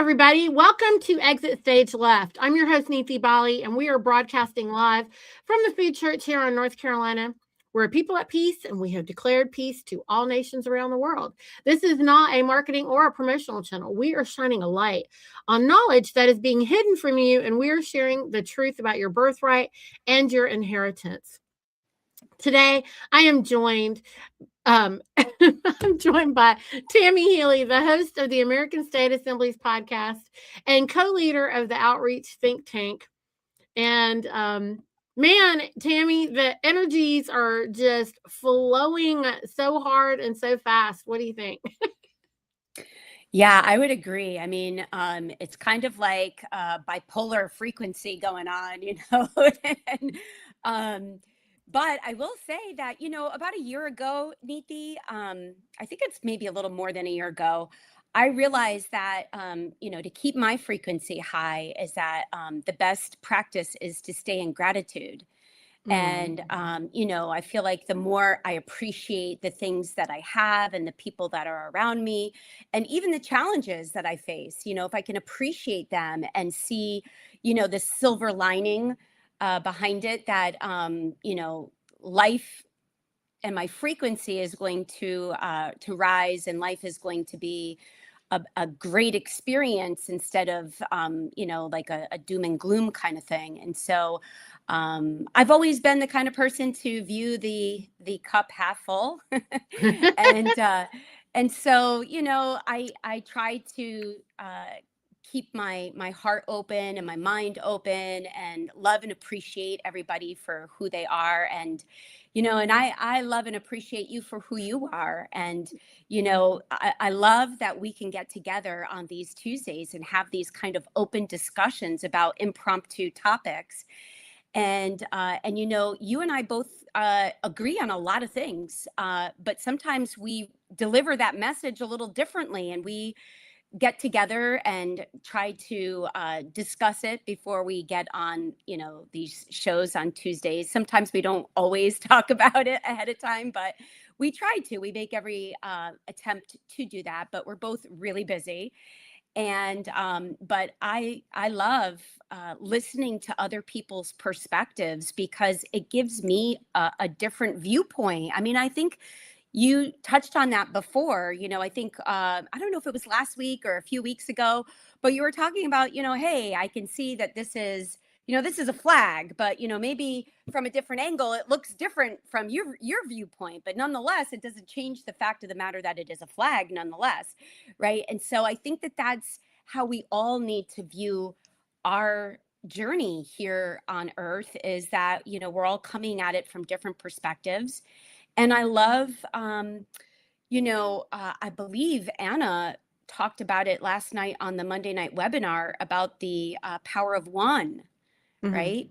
everybody. Welcome to Exit Stage Left. I'm your host, Neethi Bali, and we are broadcasting live from the Food Church here in North Carolina. We're a people at peace, and we have declared peace to all nations around the world. This is not a marketing or a promotional channel. We are shining a light on knowledge that is being hidden from you, and we are sharing the truth about your birthright and your inheritance. Today, I am joined I'm joined by Tammy Healy, the host of the American State Assembly's podcast and co-leader of the Outreach Think Tank. And man, Tammy, the energies are just flowing so hard and so fast. What do you think? Yeah, I would agree. I mean, it's kind of like bipolar frequency going on, and, but I will say that, about a year ago, Neethi, I think it's maybe a little more than a year ago, I realized that, to keep my frequency high is that the best practice is to stay in gratitude. And, I feel like the more I appreciate the things that I have and the people that are around me, and even the challenges that I face, if I can appreciate them and see, the silver lining behind it, that, life and my frequency is going to rise, and life is going to be a great experience instead of, like a doom and gloom kind of thing. And so I've always been the kind of person to view the cup half full. and so, I try to keep my heart open and my mind open and love and appreciate everybody for who they are. And and I love and appreciate you for who you are. And, I love that we can get together on these Tuesdays and have these kind of open discussions about impromptu topics. And you and I both agree on a lot of things, but sometimes we deliver that message a little differently, and we get together and try to discuss it before we get on, these shows on Tuesdays. Sometimes we don't always talk about it ahead of time, but we try to. We make every attempt to do that, but we're both really busy. And but I love listening to other people's perspectives because it gives me a different viewpoint. I mean, I think you touched on that before. I think, I don't know if it was last week or a few weeks ago, but you were talking about, hey, I can see that this is a flag, but, maybe from a different angle, it looks different from your viewpoint, but nonetheless, it doesn't change the fact of the matter that it is a flag nonetheless. Right. And so I think that that's how we all need to view our journey here on earth, is that, we're all coming at it from different perspectives. And I love, I believe Anna talked about it last night on the Monday night webinar about the power of one, right?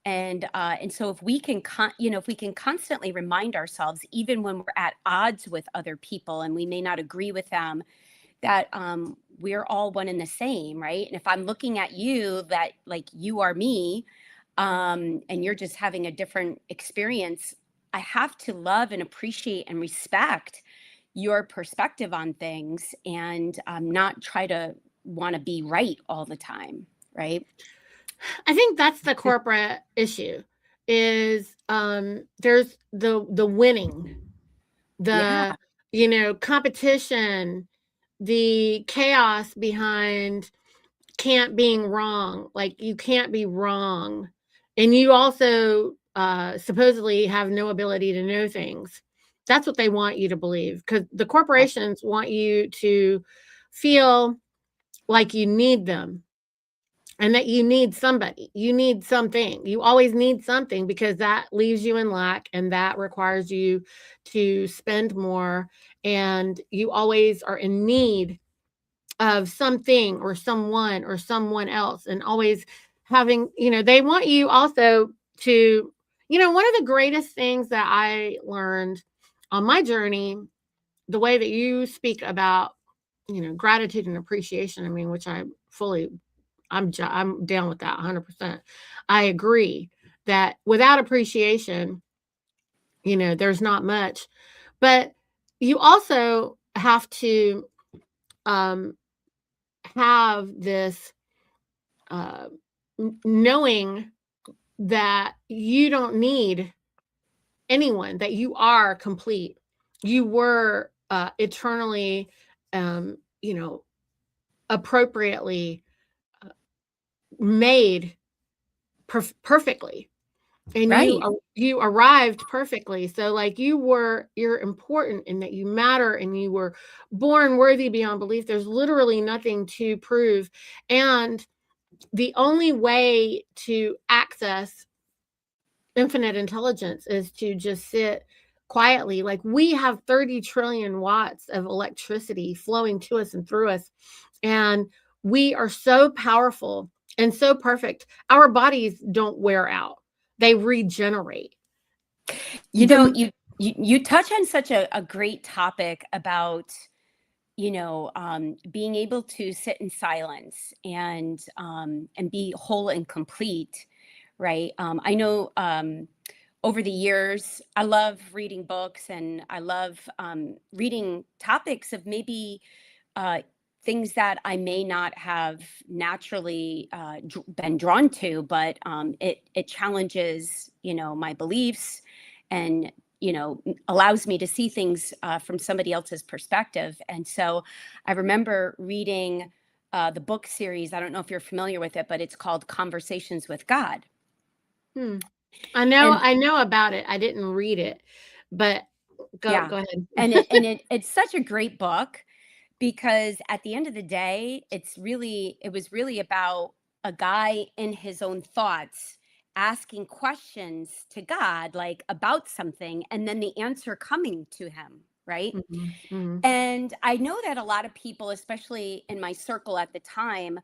And so if we can, if we can constantly remind ourselves, even when we're at odds with other people and we may not agree with them, that we're all one and the same, right? And if I'm looking at you, that like you are me, and you're just having a different experience, I have to love and appreciate and respect your perspective on things, and not try to want to be right all the time, right? I think that's the corporate issue, is there's the winning, the competition, the chaos behind can't being wrong. Like, you can't be wrong, and you also supposedly have no ability to know things. That's what they want you to believe, because the corporations want you to feel like you need them, and that you need somebody, you need something. You always need something, because that leaves you in lack, and that requires you to spend more, and you always are in need of something or someone or someone else, and always having, they want you also to, one of the greatest things that I learned on my journey, the way that you speak about, gratitude and appreciation, I mean, which I'm down with that 100%. I agree that without appreciation, there's not much. But you also have to have this knowing that you don't need anyone, that you are complete. You were eternally, you know, appropriately made perfectly, and Right. you arrived perfectly. So like you're important in that you matter, and you were born worthy beyond belief. There's literally nothing to prove, and the only way to access infinite intelligence is to just sit quietly. Like, we have 30 trillion watts of electricity flowing to us and through us, and we are so powerful and so perfect. Our bodies don't wear out, they regenerate. You know, The you touch on such a great topic about, being able to sit in silence and be whole and complete, right? I know, over the years, I love reading books, and I love reading topics of maybe uh, things that I may not have naturally been drawn to, but it challenges, my beliefs, and allows me to see things from somebody else's perspective. And so, I remember reading the book series. I don't know if you're familiar with it, but it's called Conversations with God. hmm. And I know about it. I didn't read it, but yeah, go ahead. and it's such a great book, because at the end of the day, it was really about a guy in his own thoughts asking questions to God, like about something, and then the answer coming to him, right? Mhm, mhm, And I know that a lot of people, especially in my circle at the time,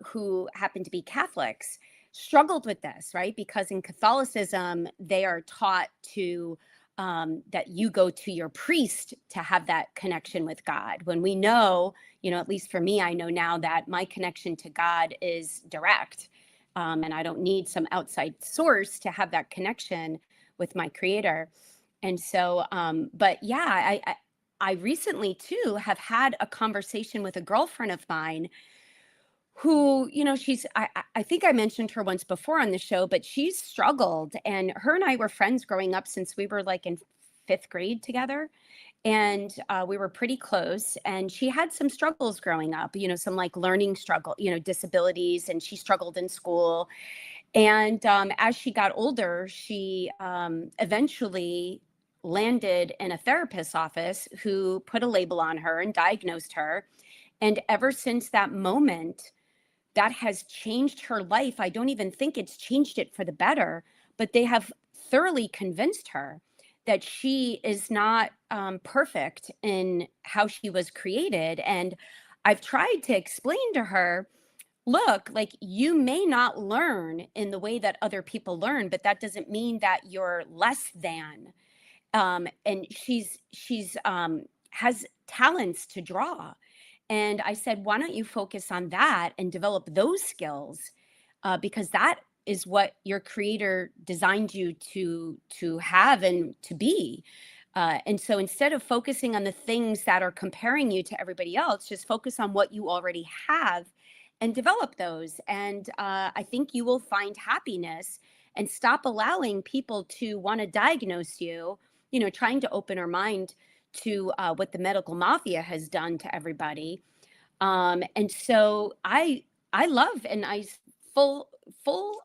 who happened to be Catholics, struggled with this, right? Because in Catholicism, they are taught to that you go to your priest to have that connection with God. When we know, at least for me, I know now that my connection to God is direct, and I don't need some outside source to have that connection with my Creator. And so, but yeah, I recently too have had a conversation with a girlfriend of mine who, I think I mentioned her once before on the show, but she's struggled. And her and I were friends growing up since we were like in fifth grade together. And we were pretty close. And she had some struggles growing up, some like learning struggle, disabilities, and she struggled in school. And as she got older, she eventually landed in a therapist's office who put a label on her and diagnosed her. And ever since that moment, that has changed her life. I don't even think it's changed it for the better, but they have thoroughly convinced her that she is not perfect in how she was created. And I've tried to explain to her, look, like, you may not learn in the way that other people learn, but that doesn't mean that you're less than. And she's has talents to draw. And I said, why don't you focus on that and develop those skills? Because that is what your creator designed you to have and to be. And so instead of focusing on the things that are comparing you to everybody else, just focus on what you already have and develop those. And I think you will find happiness, and stop allowing people to want to diagnose you, trying to open our mind to what the medical mafia has done to everybody. And so I love, and I full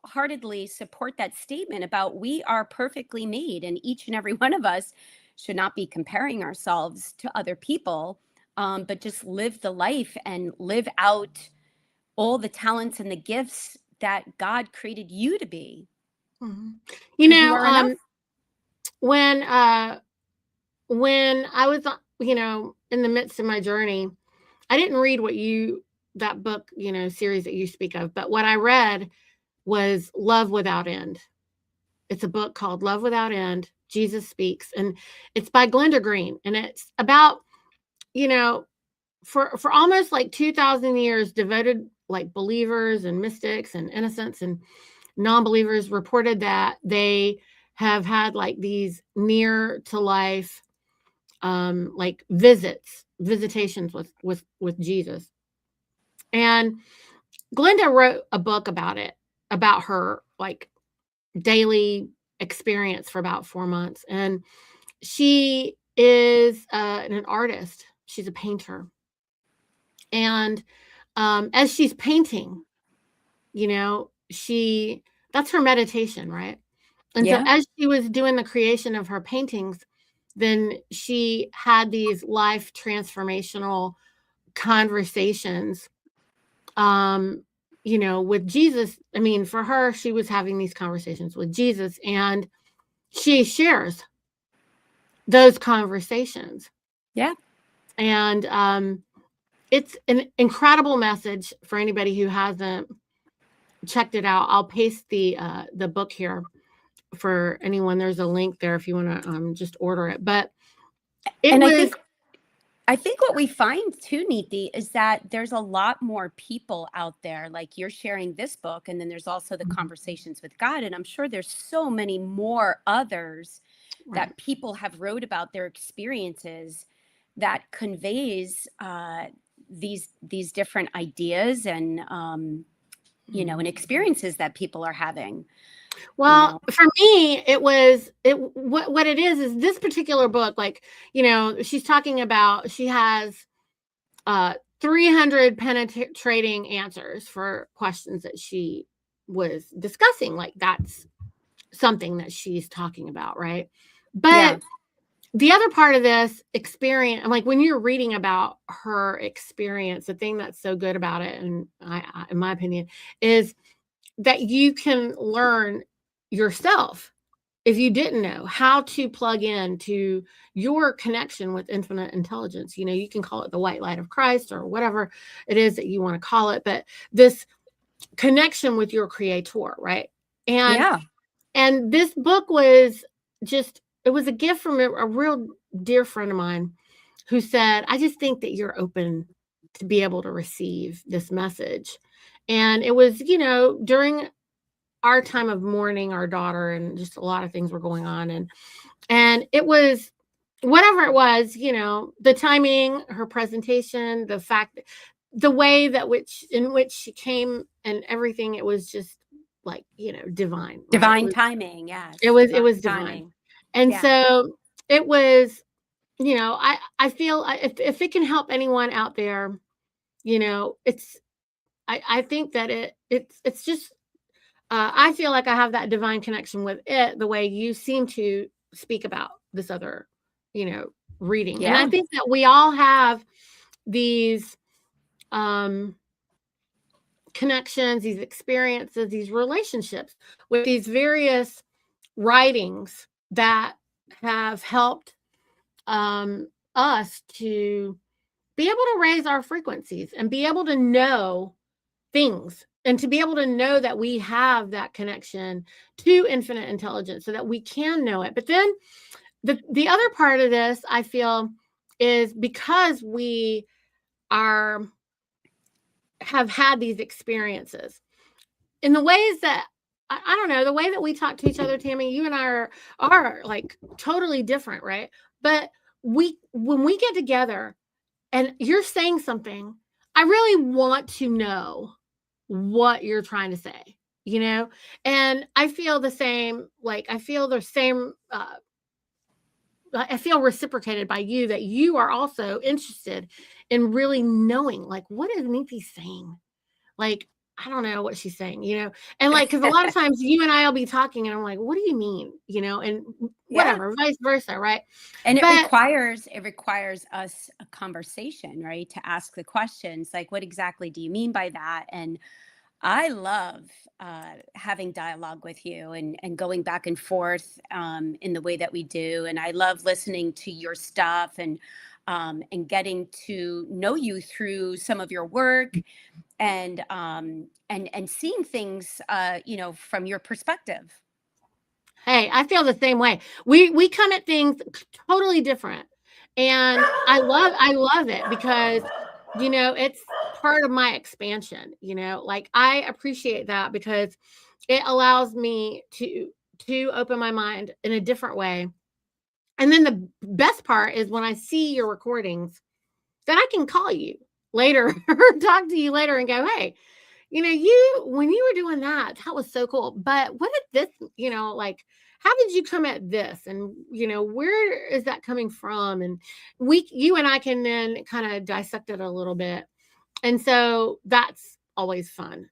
heartedly support that statement about we are perfectly made, and each and every one of us should not be comparing ourselves to other people, but just live the life and live out all the talents and the gifts that God created you to be, mhm. You because you know, are enough. when I was, in the midst of my journey, I didn't read that book, series that you speak of, but what I read was Love Without End. It's a book called Love Without End, Jesus Speaks, and it's by Glenda Green, and it's about, you know, for almost like 2,000 years, devoted like believers and mystics and innocents and non-believers reported that they have had like these near to life like visitations with Jesus. And Glenda wrote a book about it, about her like daily experience for about 4 months. And she is an artist. She's a painter. And as she's painting, you know, that's her meditation, right? And so Yeah. as she was doing the creation of her paintings, then she had these life transformational conversations, um, you know, with Jesus. I mean, for her, she was having these conversations with Jesus, and she shares those conversations. Yeah. And it's an incredible message for anybody who hasn't checked it out. I'll paste the book here for anyone. There's a link there if you want to just order it. But it And was I think what we find too, Neeti, is that there's a lot more people out there. Like you're sharing this book, and then there's also the conversations with God. And I'm sure there's so many more others right. that people have wrote about their experiences that conveys these different ideas and and experiences that people are having. You Well, know, for me, what it is this particular book, like, you know, she's talking about she has 300 penetrating answers for questions that she was discussing. Like that's something that she's talking about, right? yeah, But the other part of this experience, like when you're reading about her experience, the thing that's so good about it, and in my opinion, is that you can learn yourself, if you didn't know, how to plug into your connection with infinite intelligence. You know, you can call it the white light of Christ or whatever it is that you want to call it, but this connection with your creator, right? And yeah, and this book was just, it was a gift from a real dear friend of mine who said, I just think that you're open to be able to receive this message. And it was, you know, during our time of mourning our daughter, and just a lot of things were going on. And it was, whatever it was, you know, the timing, her presentation, the fact, the way that in which she came and everything, it was just like, you know, divine, right? divine timing. It Yes, was it divine was divine. timing. And Yeah, so it was, you know, I feel if it can help anyone out there, you know, I think that it's just I feel like I have that divine connection with it the way you seem to speak about this other, you know, reading. And I yeah, think that we all have these um connections, these experiences, these relationships with these various writings that have helped us to be able to raise our frequencies and be able to know things, and to be able to know that we have that connection to infinite intelligence so that we can know it. But then the other part of this, I feel, is because we are have had these experiences in the ways that I don't know, the way that we talk to each other, Tammy, you and I are like totally different, right? But when we get together and you're saying something, I really want to know what you're trying to say, you know? And I feel the same, like I feel the same I feel reciprocated by you, that you are also interested in really knowing, like, what is Neeti saying? Like, I don't know what she's saying, you know? And like, because a lot of times you and I will be talking and I'm like, what do you mean? You know, and yeah. whatever, vice versa, right? And But it requires us a conversation, right? To ask the questions like, what exactly do you mean by that? And I love having dialogue with you and going back and forth in the way that we do. And I love listening to your stuff and getting to know you through some of your work and seeing things, from your perspective. hey, I feel the same way. We come at things totally different. And I love it because, you know, it's part of my expansion, you know? Like I appreciate that because it allows me to open my mind in a different way. And then the best part is when I see your recordings, then I can call you. later or talk to you later and go, hey, when you were doing that was so cool. But what did this, like, how did you come at this? And, where is that coming from? And you and I can then kind of dissect it a little bit. And so that's always fun,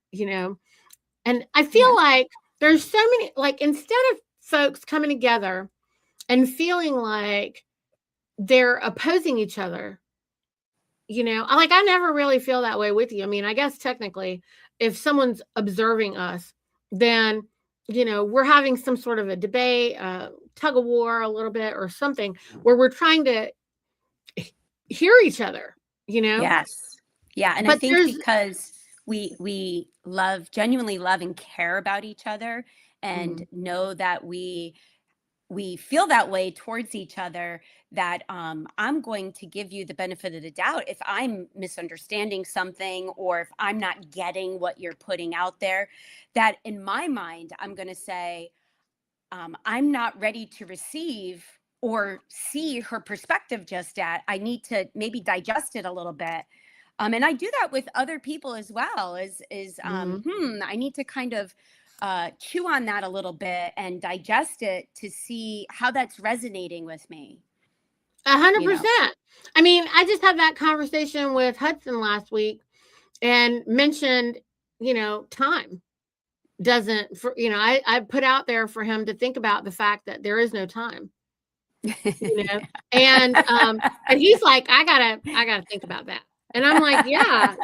And I feel like there's so many, like, instead of folks coming together and feeling like they're opposing each other, like, I never really feel that way with you. I mean, I guess technically, if someone's observing us, then, we're having some sort of a debate, tug of war a little bit or something where we're trying to hear each other, Yes. Yeah. And But I think because we genuinely love and care about each other and know that we feel that way towards each other, that I'm going to give you the benefit of the doubt if I'm misunderstanding something or if I'm not getting what you're putting out there, that in my mind, I'm going to say, I'm not ready to receive or see her perspective just yet. I need to maybe digest it a little bit. And I do that with other people as well, I need to kind of chew on that a little bit and digest it to see how that's resonating with me. 100%. I mean, I just had that conversation with Hudson last week and mentioned, time doesn't, I put out there for him to think about the fact that there is no time, and he's like, I gotta think about that. And I'm like, yeah,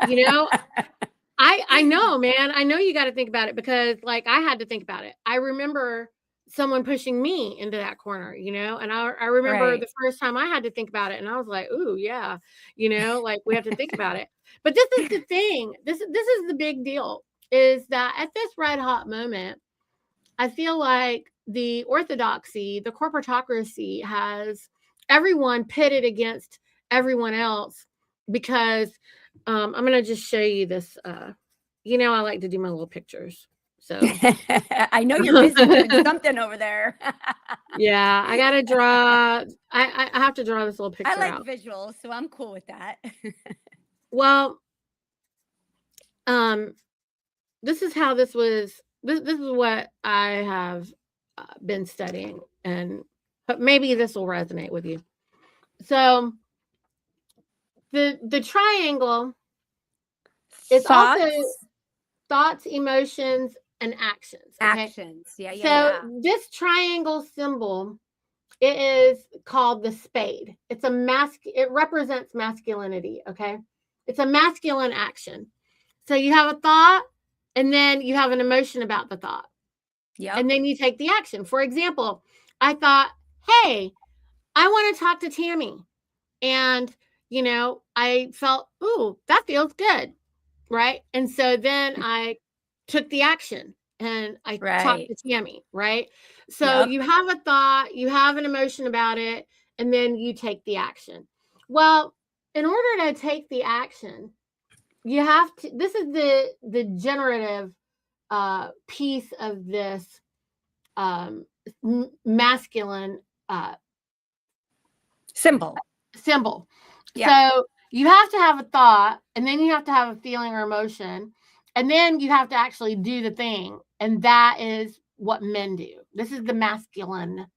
I know, man. I know you got to think about it because, like, I had to think about it. I remember someone pushing me into that corner, and I remember the first time I had to think about it, and I was like, ooh, yeah, like, we have to think about it. But this is the thing. This is the big deal, is that at this red hot moment, I feel like the orthodoxy, the corporatocracy has everyone pitted against everyone else because I'm going to just show you this. I like to do my little pictures. So I know you're busy doing something over there. Yeah, I got to draw. I have to draw this little picture I like out. visuals, so I'm cool with that. Well, this is how this was. This is what I have been studying, and maybe this will resonate with you. So the triangle is also thoughts, emotions, and actions. Okay? Actions. Yeah. So this triangle symbol, it is called the spade. It's it represents masculinity. Okay. It's a masculine action. So you have a thought, and then you have an emotion about the thought. Yeah. And then you take the action. For example, I thought, hey, I want to talk to Tammy. And, I felt, ooh, that feels good. Right. And so then I took the action and I talked to Tammy. Right. So you have a thought, you have an emotion about it, and then you take the action. Well, in order to take the action, you have to, this is the generative piece of this masculine symbol. Yeah. So you have to have a thought, and then you have to have a feeling or emotion, and then you have to actually do the thing. And that is what men do. This is the masculine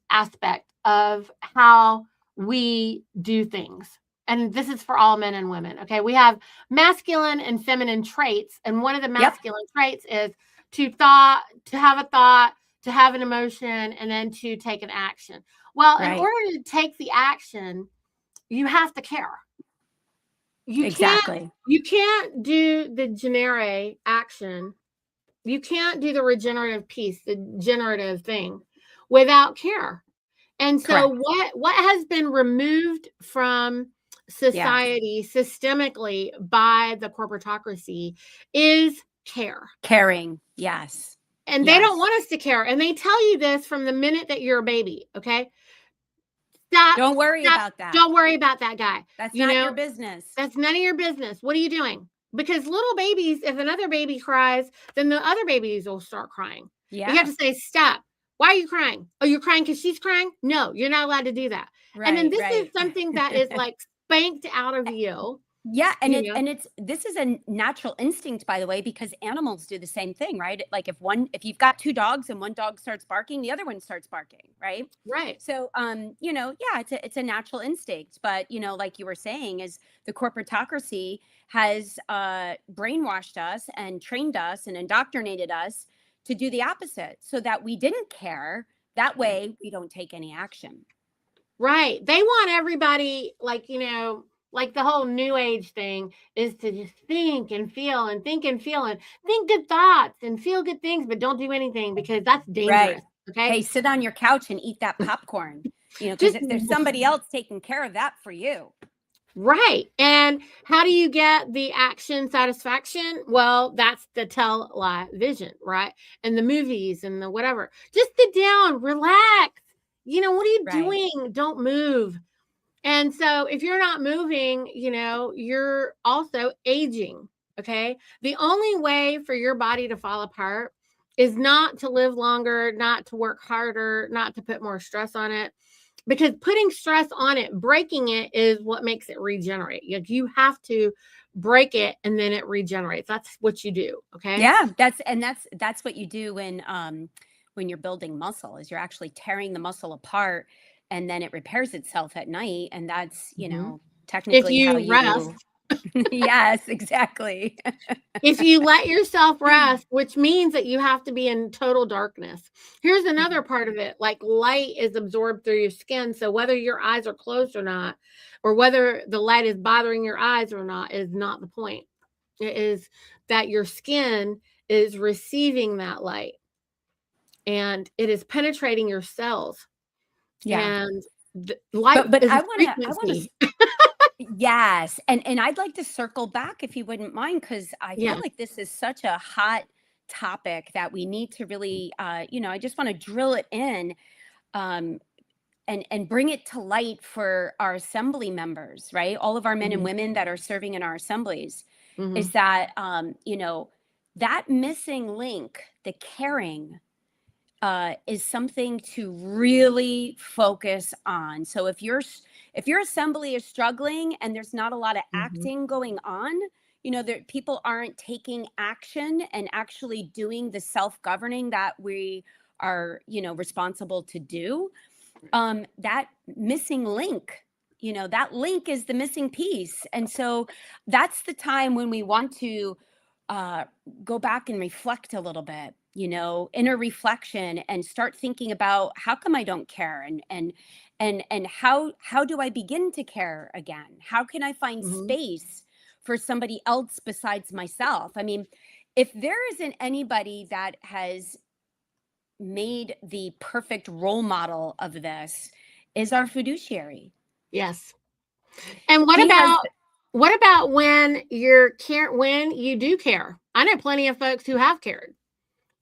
aspect of how we do things. And this is for all men and women. Okay. We have masculine and feminine traits. And one of the masculine traits is to have a thought, to have an emotion, and then to take an action. Well, in order to take the action, you have to care. You can't do the generic action. You can't do the regenerative piece, the generative thing, without care. And so what has been removed from society systemically by the corporatocracy is care. Caring. Yes. And they don't want us to care. And they tell you this from the minute that you're a baby. Okay. Don't worry about that. Don't worry about that guy. That's not your business. That's none of your business. What are you doing? Because little babies, if another baby cries, then the other babies will start crying. Yeah. You have to say, stop. Why are you crying? Oh, you're crying because she's crying? No, you're not allowed to do that. And then this is something that is like spanked out of you, Yeah, and you know? it's this is a natural instinct, by the way, because animals do the same thing, right? Like if you've got two dogs and one dog starts barking, the other one starts barking, right? Right. So yeah, it's a natural instinct, but like you were saying, is the corporatocracy has brainwashed us and trained us and indoctrinated us to do the opposite, so that we didn't care. That Right. way, we don't take any action. Right. They want everybody, like, like the whole new age thing is to just think and feel and think and feel and think good thoughts and feel good things, but don't do anything because that's Right. dangerous. Okay. Hey, sit on your couch and eat that popcorn, because Just there's somebody else taking care of that for you. right. And how do you get the action satisfaction? Well, that's the television, right? And the movies and the whatever. Just sit down, relax. What are you Right. doing? Don't move. And so if you're not moving, you're also aging. Okay. The only way for your body to fall apart is not to live longer, not to work harder, not to put more stress on it. Because putting stress on it, breaking it is what makes it regenerate. Like you have to break it and then it regenerates. That's what you do. Okay. Yeah, that's what you do when you're building muscle, is you're actually tearing the muscle apart, and then it repairs itself at night, and that's, Mhm. If technically how you rest, you Yes, exactly. if you let yourself rest, which means that you have to be in total darkness. Here's another Mhm. part of it, like light is absorbed through your skin. So whether your eyes are closed or not, or whether the light is bothering your eyes or not, is not the point. It is that your skin is receiving that light and it is penetrating your cells. Yeah. And the light But is a I wanna frequency. Yes, and I'd like to circle back, if you wouldn't mind, because I feel Yeah. like this is such a hot topic that we need to really, I just want to drill it in, um, and bring it to light for our assembly members, right? All of our men and Mhm. women that are serving in our assemblies, is Mhm. that that missing link, the caring, is something to really focus on. So if your assembly is struggling and there's not a lot of Mhm. acting going on, that people aren't taking action and actually doing the self-governing that we are, responsible to do, that missing link, that link is the missing piece. And so that's the time when we want to uh, go back and reflect a little bit, inner reflection, and start thinking about how come I don't care, and how do I begin to care again? How can I find Mhm. space for somebody else besides myself? I mean, if there isn't anybody that has made the perfect role model of this, is our fiduciary. Yes. And He has what about when when you do care? I know plenty of folks who have cared.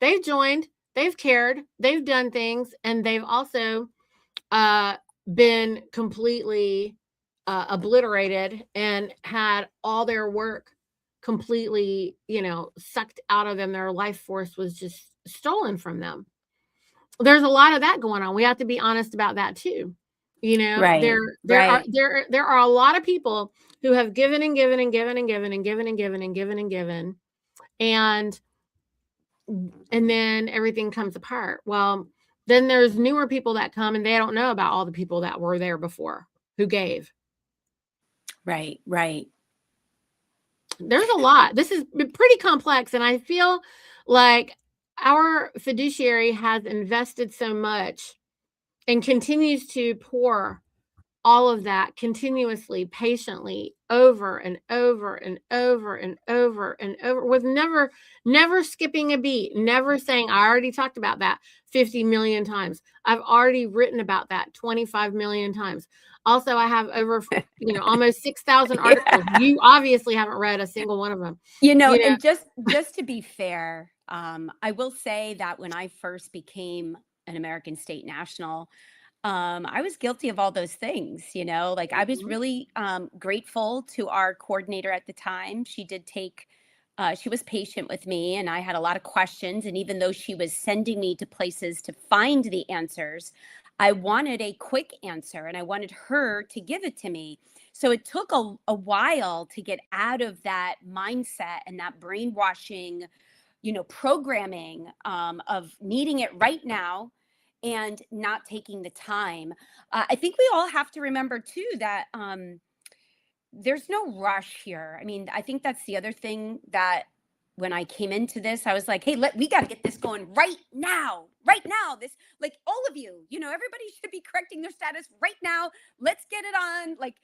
They've joined, they've cared, they've done things, and they've also uh been completely obliterated and had all their work completely, sucked out of them. Their life force was just stolen from them. There's a lot of that going on. We have to be honest about that too. There right, there are right, there are a lot of people who have given and given and given and given and given and given and given and given and then everything comes apart. Well, then there's newer people that come and they don't know about all the people that were there before who gave. right, right. There's a lot. This is pretty complex, and I feel like our fiduciary has invested so much and continues to pour all of that continuously, patiently, over and over and over and over and over, with never skipping a beat, never saying, I already talked about that 50 million times. I've already written about that 25 million times. Also, I have over, almost 6,000 articles. Yeah. You obviously haven't read a single one of them. You know, And just to be fair, I will say that when I first became an American State National, I was guilty of all those things, like I was mhm, really grateful to our coordinator at the time. She was patient with me, and I had a lot of questions. And even though she was sending me to places to find the answers, I wanted a quick answer and I wanted her to give it to me. So it took a while to get out of that mindset and that brainwashing, programming of needing it right now and not taking the time. I think we all have to remember too that there's no rush here. I mean, I think that's the other thing that when I came into this, I was like, hey, we got to get this going right now. Right now. This, like, all of you, everybody should be correcting their status right now. Let's get it on. Like,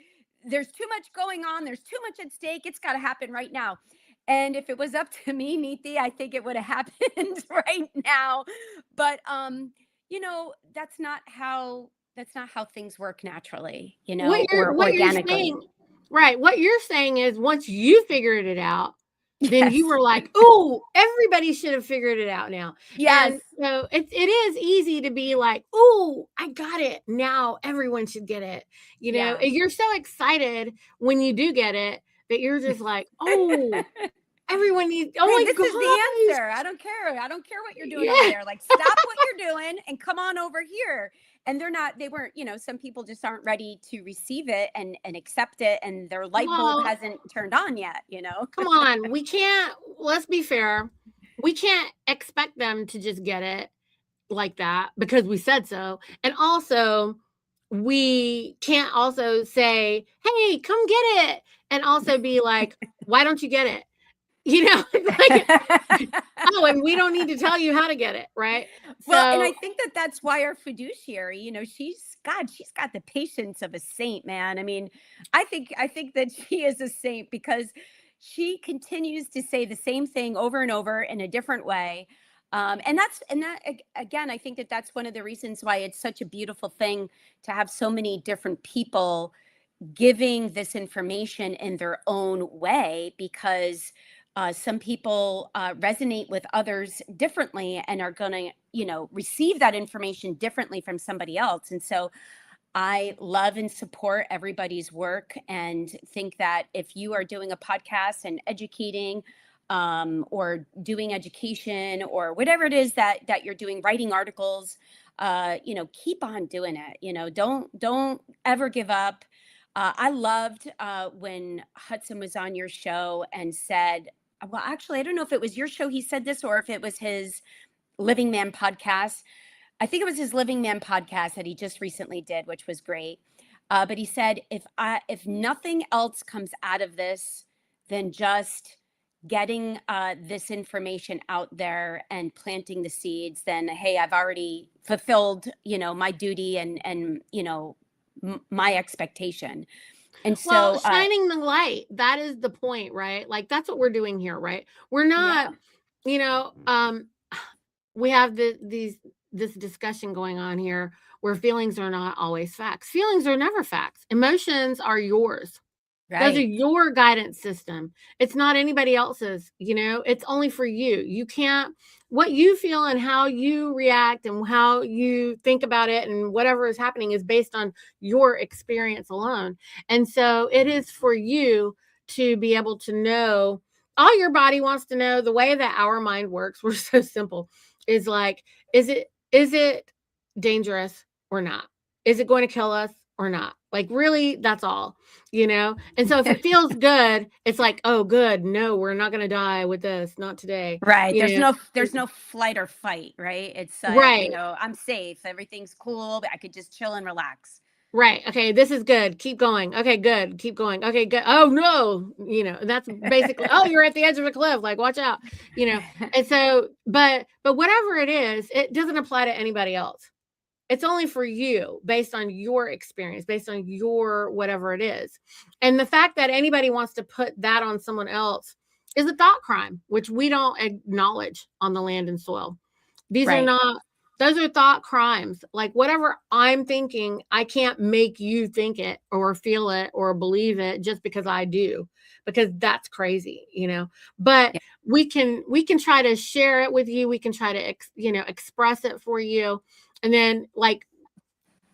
there's too much going on. There's too much at stake. It's got to happen right now. And if it was up to me, Neethi, I think it would have happened right now. But that's not how things work naturally, or what you're organically. saying, right? What you're saying is once you figured it out, then you Yes. were like, "Oh, everybody should have figured it out now." Yes. And so it is easy to be like, "Oh, I got it. Now everyone should get it." Yeah. And you're so excited when you do get it that you're just like, "Oh, everyone needs, oh Hey, my this is the gosh." answer. I don't care what you're doing Yeah. over there. Like, stop what you're doing and come on over here. And they weren't, some people just aren't ready to receive it and accept it. And their light bulb Well, hasn't turned on yet, come on. We can't, let's be fair. We can't expect them to just get it like that because we said so. And also, we can't also say, "Hey, come get it." And also be like, "Why don't you get it?" Like, oh, and we don't need to tell you how to get it, right? Well, and So, I think that that's why our fiduciary, she's got the patience of a saint, man. I mean, I think that she is a saint because she continues to say the same thing over and over in a different way. Again, I think that that's one of the reasons why it's such a beautiful thing to have so many different people giving this information in their own way, because some people resonate with others differently and are going to receive that information differently from somebody else. And so I love and support everybody's work and think that if you are doing a podcast and educating, or doing education or whatever it is that you're doing, writing articles, keep on doing it. Don't ever give up. I loved when Hudson was on your show and said, well, actually, I don't know if it was your show he said this or if it was his Living Man podcast. I think it was his Living Man podcast that he just recently did, which was great. But he said, if nothing else comes out of this, then just getting this information out there and planting the seeds, then hey, I've already fulfilled, my duty and my expectation. And well, so, shining the light, that is the point, right? Like, that's what we're doing here, right? We're yeah, not, you know, um, we have this discussion going on here where feelings are not always facts. Feelings are never facts. Emotions are yours. Those are right, your guidance system. It's not anybody else's, it's only for you. You can't, what you feel and how you react and how you think about it and whatever is happening is based on your experience alone. And so it is for you to be able to know. All your body wants to know, the way that our mind works, we're so simple, is like, is it dangerous or not? Is it going to kill us or not? Like, really, that's all. And so if it feels good, it's like, oh, good, no, we're not going to die with this, not today. right. you know There's no flight or fight, right? It's like, right, I'm safe, everything's cool, but I could just chill and relax. right, okay, this is good, keep going, okay, good, keep going, okay, good, oh no, that's basically, oh, you're at the edge of a cliff, like, watch out. And so, but whatever it is, it doesn't apply to anybody else. It's only for you based on your experience, based on your whatever it is. And the fact that anybody wants to put that on someone else is a thought crime, which we don't acknowledge on the land and soil. These are Right. not, those are thought crimes. Like, whatever I'm thinking, I can't make you think it or feel it or believe it just because I do, because that's crazy. But Yeah. we can try to share it with you. We can try to express it for you. And then, like,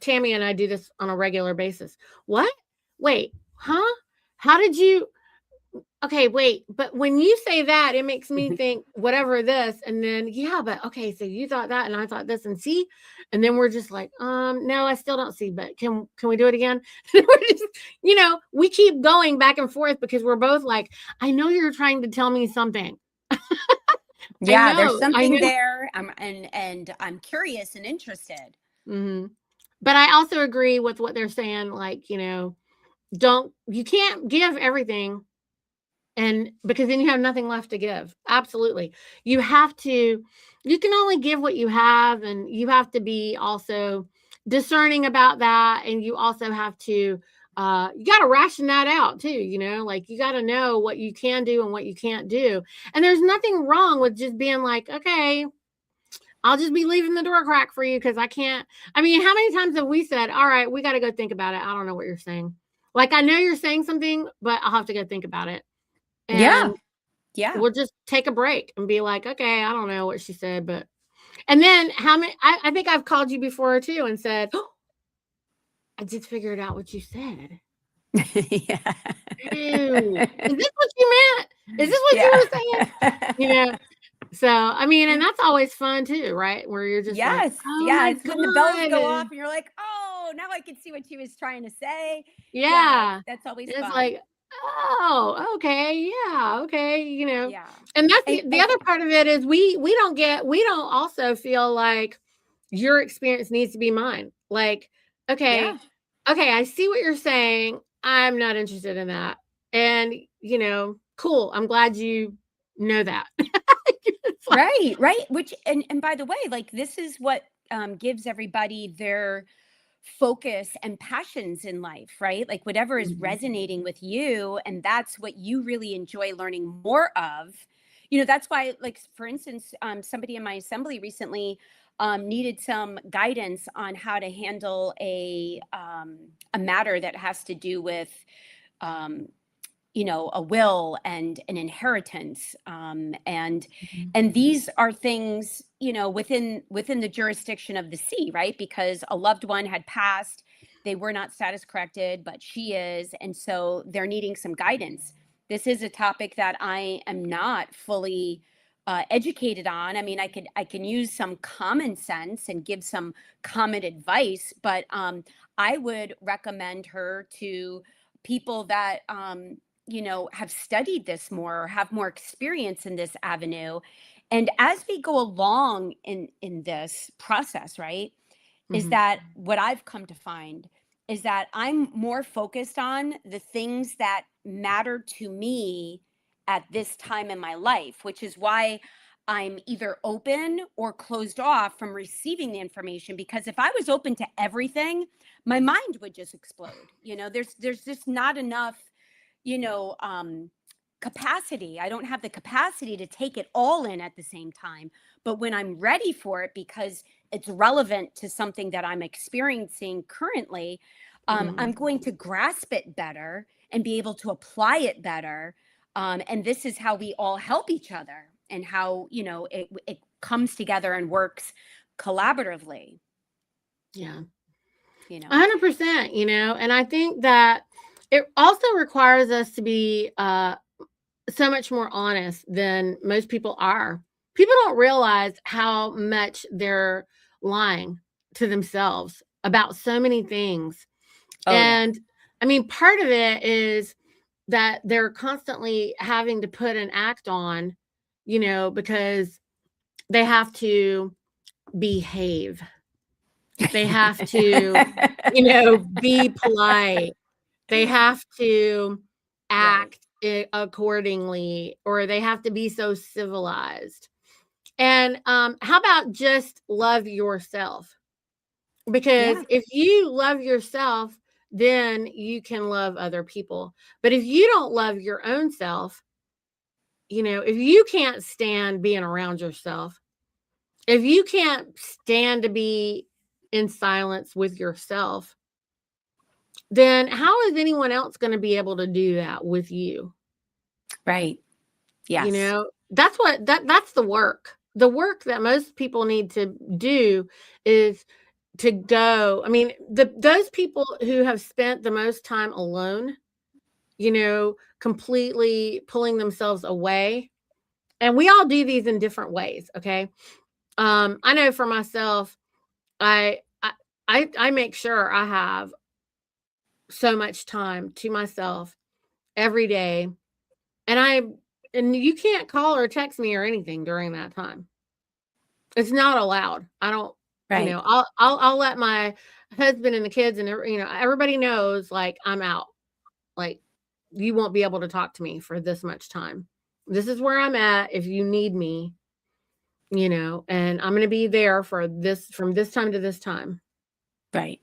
Tammy and I do this on a regular basis. What? Wait, huh? How did you? okay, wait, but when you say that, it makes me think whatever this, and then, yeah, but okay, so you thought that, and I thought this, and see, and then we're just like, no, I still don't see, but can we do it again? We're just, we keep going back and forth because we're both like, I know you're trying to tell me something. Yeah, there's I something know. there. And I'm curious and interested. Hmm. But I also agree with what they're saying, like, you can't give everything. And because then you have nothing left to give. Absolutely. You have to, you can only give what you have, and you have to be also discerning about that. And you also have to, you got to ration that out too, like you got to know what you can do and what you can't do. And there's nothing wrong with just being like, okay, I'll just be leaving the door crack for you because I can't. I mean, how many times have we said, all right, we got to go think about it? I don't know what you're saying. Like, I know you're saying something, but I'll have to go think about it. Yeah. And Yeah. we'll just take a break and be like, okay, I don't know what she said, but, and then how many, I think I've called you before too and said, oh, I just figured out what you said. Yeah. Ew. Is this what you meant? Is this what you Yeah. were saying? So, I mean, and that's always fun too, right? Where you're just like, Yes. oh Yeah. my It's when the bells go off God. and you're like, oh, now I can see what she was trying to say. Yeah. Yeah. That's always It's fun. like, oh, okay, yeah, okay, Yeah. And that's the And other part of it is we don't also feel like your experience needs to be mine. Like, okay, yeah. okay, I see what you're saying. I'm not interested in that. And, cool. I'm glad you know that. It's like, Right. Right. Which, and by the way, like this is what gives everybody their focus and passions in life, right? Like whatever is mhm, resonating with you, and that's what you really enjoy learning more of. That's why, like, for instance, somebody in my assembly recently needed some guidance on how to handle a matter that has to do with um, a will and an inheritance, and mhm, these are things, within the jurisdiction of the sea, right? Because a loved one had passed, they were not status corrected, but she is, and so they're needing some guidance. This is a topic that I am not fully educated on. I mean, I can use some common sense and give some common advice, but I would recommend her to people that have studied this more or have more experience in this avenue. And as we go along in this process, right, is mhm, that what I've come to find is that I'm more focused on the things that matter to me at this time in my life, which is why I'm either open or closed off from receiving the information. Because if I was open to everything, my mind would just explode. There's just not enough, you know, um, capacity. I don't have the capacity to take it all in at the same time. But when I'm ready for it, because it's relevant to something that I'm experiencing currently, mhm. I'm going to grasp it better and be able to apply it better. And this is how we all help each other, and how, it comes together and works collaboratively, Yeah. you know? 100%, and I think that it also requires us to be so much more honest than most people are. People don't realize how much they're lying to themselves about so many things. Oh, yeah. And I mean, part of it is that they're constantly having to put an act on, because they have to behave. They have to, be polite. They have to Right. act accordingly, or they have to be so civilized. And how about just love yourself? Because Yeah. if you love yourself, then you can love other people. But if you don't love your own self, if you can't stand being around yourself, if you can't stand to be in silence with yourself, then how is anyone else going to be able to do that with you? Right. Yes. That's that's the work. The work that most people need to do is to go. I mean, those people who have spent the most time alone, completely pulling themselves away. And we all do these in different ways. Okay. I know for myself, I, I, I make sure I have so much time to myself every day. And you can't call or text me or anything during that time. It's not allowed. I don't, Right. I'll let my husband and the kids and everybody knows, like, I'm out. Like, you won't be able to talk to me for this much time. This is where I'm at if you need me, and I'm going to be there for this from this time to this time. Right.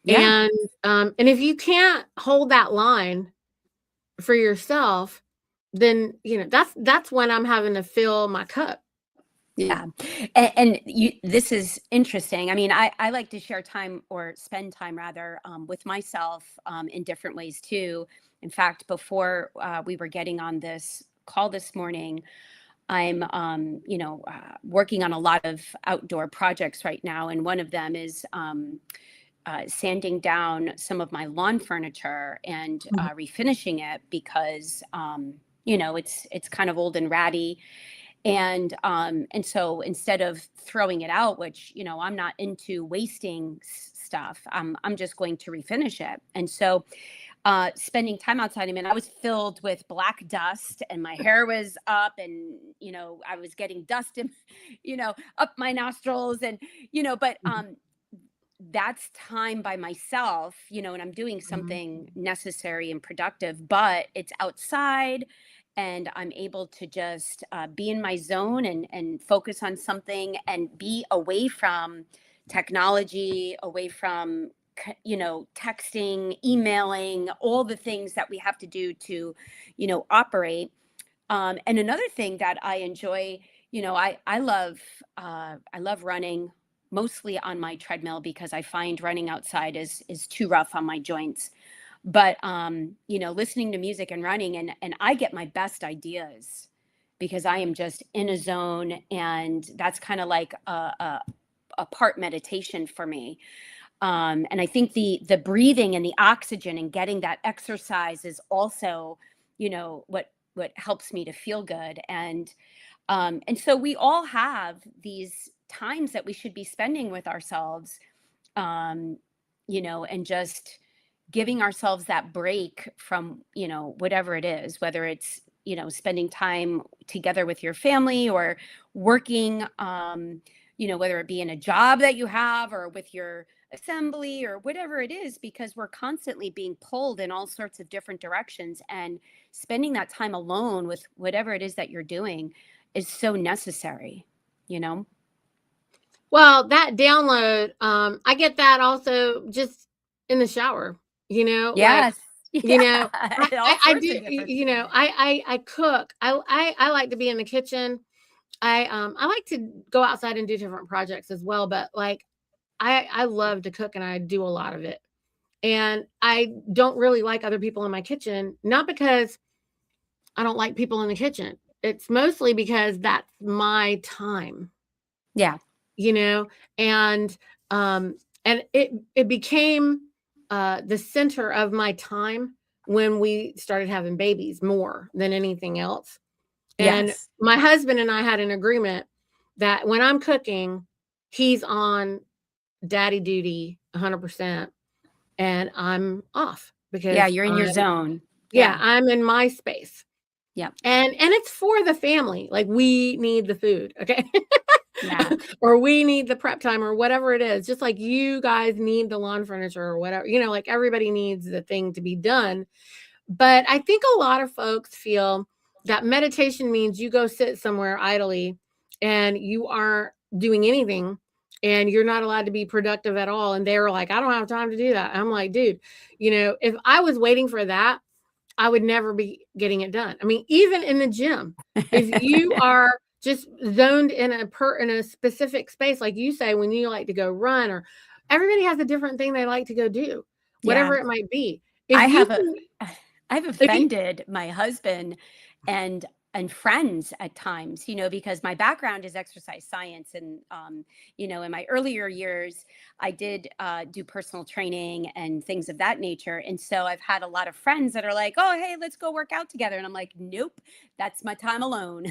Yeah. And if you can't hold that line for yourself, then that's when I'm having to fill my cup. Yeah. And this is interesting. I mean, I like to share time, or spend time rather, with myself, in different ways too. In fact, before we were getting on this call this morning, I'm, working on a lot of outdoor projects right now. And one of them is sanding down some of my lawn furniture and refinishing it because, it's kind of old and ratty. And so instead of throwing it out, which, I'm not into wasting stuff, I'm just going to refinish it. And so spending time outside, I mean, I was filled with black dust and my hair was up, and, I was getting dust in, up my nostrils, and, but that's time by myself, and I'm doing something necessary and productive, but it's outside, and I'm able to just be in my zone and focus on something and be away from technology, away from, texting, emailing, all the things that we have to do to, operate. And another thing that I enjoy, I love running, mostly on my treadmill, because I find running outside is too rough on my joints. But listening to music and running, and I get my best ideas because I am just in a zone, and that's kind of like a part meditation for me. And I think the breathing and the oxygen and getting that exercise is also, what helps me to feel good. And so we all have these times that we should be spending with ourselves, um, and just giving ourselves that break from, whatever it is, whether it's, spending time together with your family, or working, whether it be in a job that you have, or with your assembly, or whatever it is, because we're constantly being pulled in all sorts of different directions, and spending that time alone with whatever it is that you're doing is so necessary, Well, that download, I get that also just in the shower, like, Yes. you know, Yeah. All I sorts do, of different. I cook. I like to be in the kitchen. I like to go outside and do different projects as well, but like I love to cook and I do a lot of it. And I don't really like other people in my kitchen, not because I don't like people in the kitchen. It's mostly because that's my time, Yeah. you know, and um it became the center of my time when we started having babies more than anything else. And Yes. my husband and I had an agreement that when I'm cooking, he's on daddy duty 100% and I'm off Yeah. because You're in your zone. yeah, Yeah. I'm in my space. Yeah. And it's for the family. Like, we need the food, okay? Yeah. Or we need the prep time or whatever it is. Just like you guys need the lawn furniture or whatever, like everybody needs the thing to be done. But I think a lot of folks feel that meditation means you go sit somewhere idly and you aren't doing anything and you're not allowed to be productive at all. And they're like, I don't have time to do that. I'm like, dude, if I was waiting for that, I would never be getting it done. I mean, even in the gym, if you are just zoned in a specific space, like you say, when you like to go run, or everybody has a different thing they like to go do, Yeah. whatever it might be. If I you have can, I've if you, offended my husband, and friends at times, because my background is exercise science. And, in my earlier years, I did do personal training and things of that nature. And so I've had a lot of friends that are like, oh, hey, let's go work out together. And I'm like, nope, that's my time alone,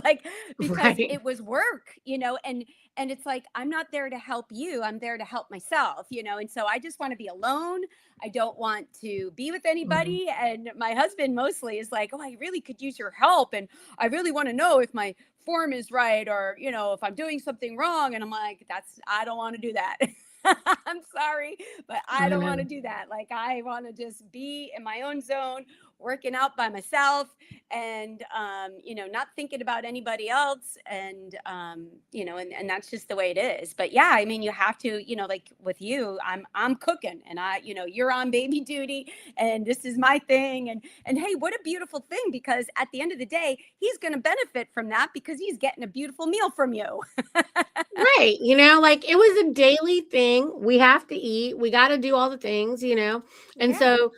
like, because Right. it was work, and it's like, I'm not there to help you. I'm there to help myself, and so I just want to be alone. I don't want to be with Mhm. anybody. And my husband mostly is like, oh, I really could use your help. And I really want to know if my form is right, or, if I'm doing something wrong. And I'm like, I don't want to do that. I'm sorry, but I I don't want know. to do that. Like, I want to just be in my own zone, working out by myself, and, not thinking about anybody else. And, and that's just the way it is. But yeah, I mean, you have to, like with you, I'm cooking, and you're on baby duty, and this is my thing. And hey, what a beautiful thing, because at the end of the day, he's going to benefit from that because he's getting a beautiful meal from you. Right. Like it was a daily thing. We have to eat. We got to do all the things. And Yeah. so,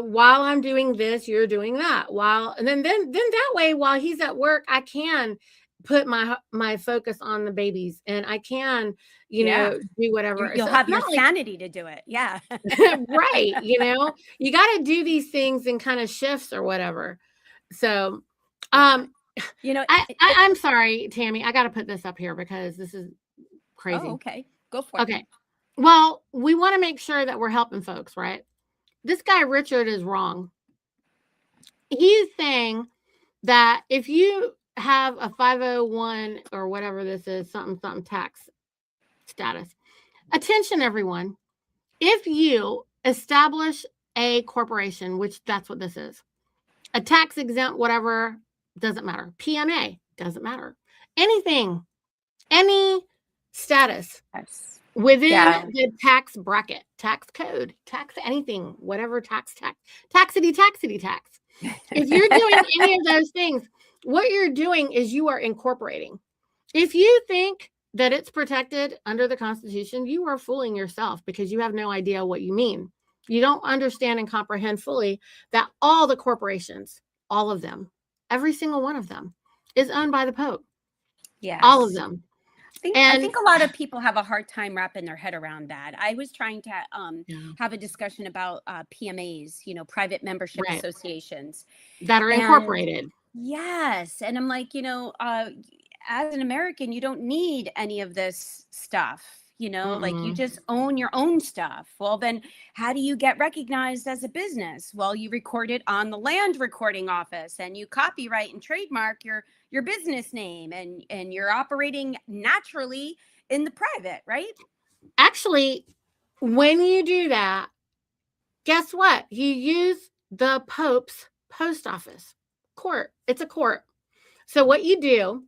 while I'm doing this, you're doing that. And then that way, while he's at work, I can put my focus on the babies, and I can, Yeah. do whatever. You'll So it's have your not like sanity to do it. Yeah. right, you got to do these things in kind of shifts or whatever. So, Yeah. um You know, I'm sorry, Tammy. I got to put this up here because this is oh, crazy. okay. Go for it. Okay. Well, we want to make sure that we're helping folks, right? This guy, Richard, is wrong. He's saying that if you have a 501 or whatever this is, something, something tax status, attention, everyone. If you establish a corporation, which that's what this is, a tax exempt, whatever, doesn't matter. PMA, doesn't matter. Anything, any status Yes. within Yeah. the tax bracket, tax code, tax anything, whatever taxity tax. If you're doing any of those things, what you're doing is you are incorporating. If you think that it's protected under the Constitution, you are fooling yourself because you have no idea what you mean. You don't understand and comprehend fully that all the corporations, all of them, every single one of them, is owned by the Pope. All of Yes. them. I And think a lot of people have a hard time wrapping their head around that. I was trying to yeah, have a discussion about PMAs, private membership right, associations. that are And incorporated. yes, and I'm like, as an American, you don't need any of this stuff. Like, you Mm-mm. just own your own stuff. Well, then how do you get recognized as a business? Well, you record it on the land recording office, and you copyright and trademark your business name, and you're operating naturally in the private, right? Actually, when you do that, guess what? You use the Pope's post office court. It's a court. So what you do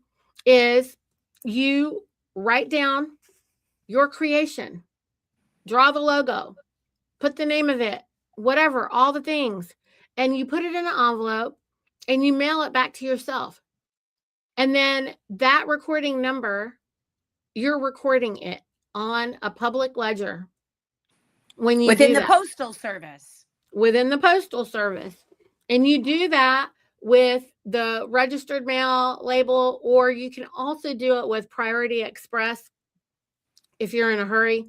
is you write down your creation, draw the logo, put the name of it, whatever, all the things, and you put it in an envelope and you mail it back to yourself. And then that recording number, you're recording it on a public ledger when you Within do the that postal service. within the postal service. And you do that with the registered mail label, or you can also do it with Priority Express if you're in a hurry.